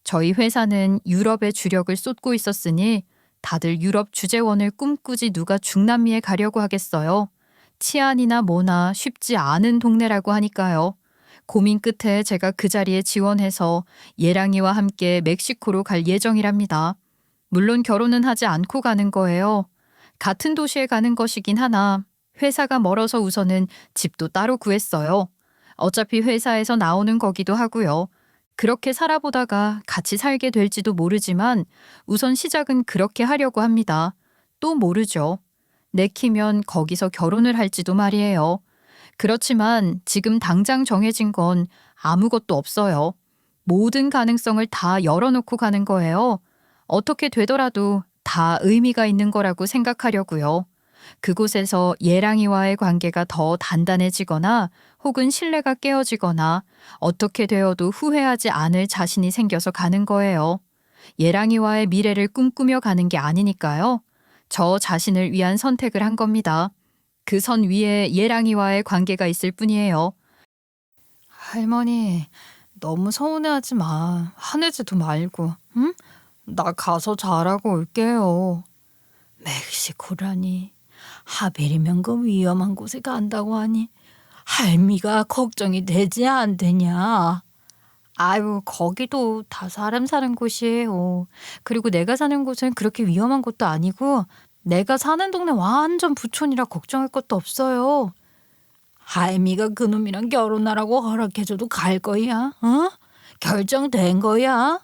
저희 회사는 유럽에 주력을 쏟고 있었으니 다들 유럽 주재원을 꿈꾸지 누가 중남미에 가려고 하겠어요. 치안이나 뭐나 쉽지 않은 동네라고 하니까요. 고민 끝에 제가 그 자리에 지원해서 예랑이와 함께 멕시코로 갈 예정이랍니다. 물론 결혼은 하지 않고 가는 거예요. 같은 도시에 가는 것이긴 하나 회사가 멀어서 우선은 집도 따로 구했어요. 어차피 회사에서 나오는 거기도 하고요. 그렇게 살아보다가 같이 살게 될지도 모르지만 우선 시작은 그렇게 하려고 합니다. 또 모르죠. 내키면 거기서 결혼을 할지도 말이에요. 그렇지만 지금 당장 정해진 건 아무것도 없어요. 모든 가능성을 다 열어놓고 가는 거예요. 어떻게 되더라도 다 의미가 있는 거라고 생각하려고요. 그곳에서 예랑이와의 관계가 더 단단해지거나 혹은 신뢰가 깨어지거나 어떻게 되어도 후회하지 않을 자신이 생겨서 가는 거예요. 예랑이와의 미래를 꿈꾸며 가는 게 아니니까요. 저 자신을 위한 선택을 한 겁니다. 그 선 위에 예랑이와의 관계가 있을 뿐이에요. 할머니, 너무 서운해하지 마. 화내지도 말고, 응? 나 가서 잘하고 올게요. 멕시코라니. 하필이면 그 위험한 곳에 간다고 하니 할미가 걱정이 되지 안 되냐. 아유, 거기도 다 사람 사는 곳이에요. 그리고 내가 사는 곳은 그렇게 위험한 곳도 아니고 내가 사는 동네 완전 부촌이라 걱정할 것도 없어요. 할미가 그놈이랑 결혼하라고 허락해줘도 갈 거야. 어? 결정된 거야.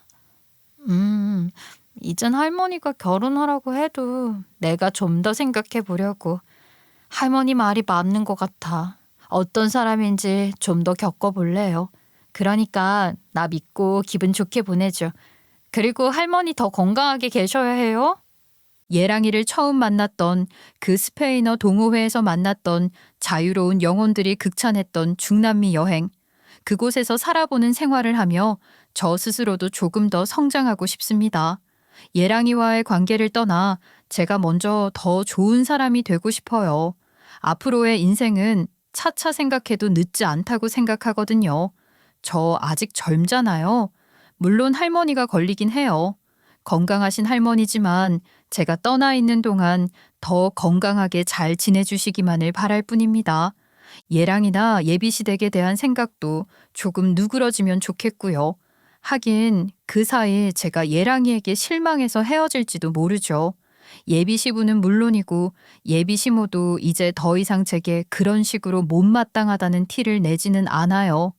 이젠 할머니가 결혼하라고 해도 내가 좀 더 생각해 보려고. 할머니 말이 맞는 것 같아. 어떤 사람인지 좀 더 겪어볼래요. 그러니까 나 믿고 기분 좋게 보내줘. 그리고 할머니 더 건강하게 계셔야 해요. 예랑이를 처음 만났던 그 스페인어 동호회에서 만났던 자유로운 영혼들이 극찬했던 중남미 여행. 그곳에서 살아보는 생활을 하며 저 스스로도 조금 더 성장하고 싶습니다. 예랑이와의 관계를 떠나 제가 먼저 더 좋은 사람이 되고 싶어요. 앞으로의 인생은 차차 생각해도 늦지 않다고 생각하거든요. 저 아직 젊잖아요. 물론 할머니가 걸리긴 해요. 건강하신 할머니지만 제가 떠나 있는 동안 더 건강하게 잘 지내주시기만을 바랄 뿐입니다. 예랑이나 예비시댁에 대한 생각도 조금 누그러지면 좋겠고요. 하긴 그 사이 제가 예랑이에게 실망해서 헤어질지도 모르죠. 예비시부는 물론이고 예비시모도 이제 더 이상 제게 그런 식으로 못마땅하다는 티를 내지는 않아요.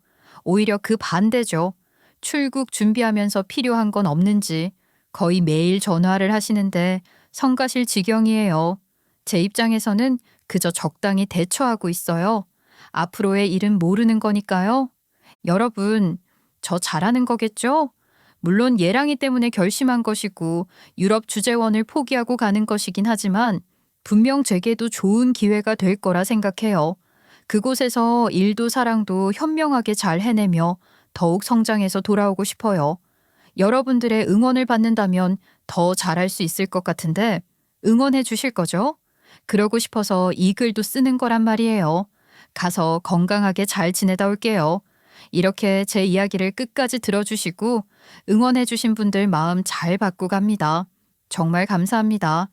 오히려 그 반대죠. 출국 준비하면서 필요한 건 없는지 거의 매일 전화를 하시는데 성가실 지경이에요. 제 입장에서는 그저 적당히 대처하고 있어요. 앞으로의 일은 모르는 거니까요. 여러분, 저 잘하는 거겠죠? 물론 예랑이 때문에 결심한 것이고 유럽 주재원을 포기하고 가는 것이긴 하지만 분명 제게도 좋은 기회가 될 거라 생각해요. 그곳에서 일도 사랑도 현명하게 잘 해내며 더욱 성장해서 돌아오고 싶어요. 여러분들의 응원을 받는다면 더 잘할 수 있을 것 같은데 응원해 주실 거죠? 그러고 싶어서 이 글도 쓰는 거란 말이에요. 가서 건강하게 잘 지내다 올게요. 이렇게 제 이야기를 끝까지 들어주시고 응원해 주신 분들 마음 잘 받고 갑니다. 정말 감사합니다.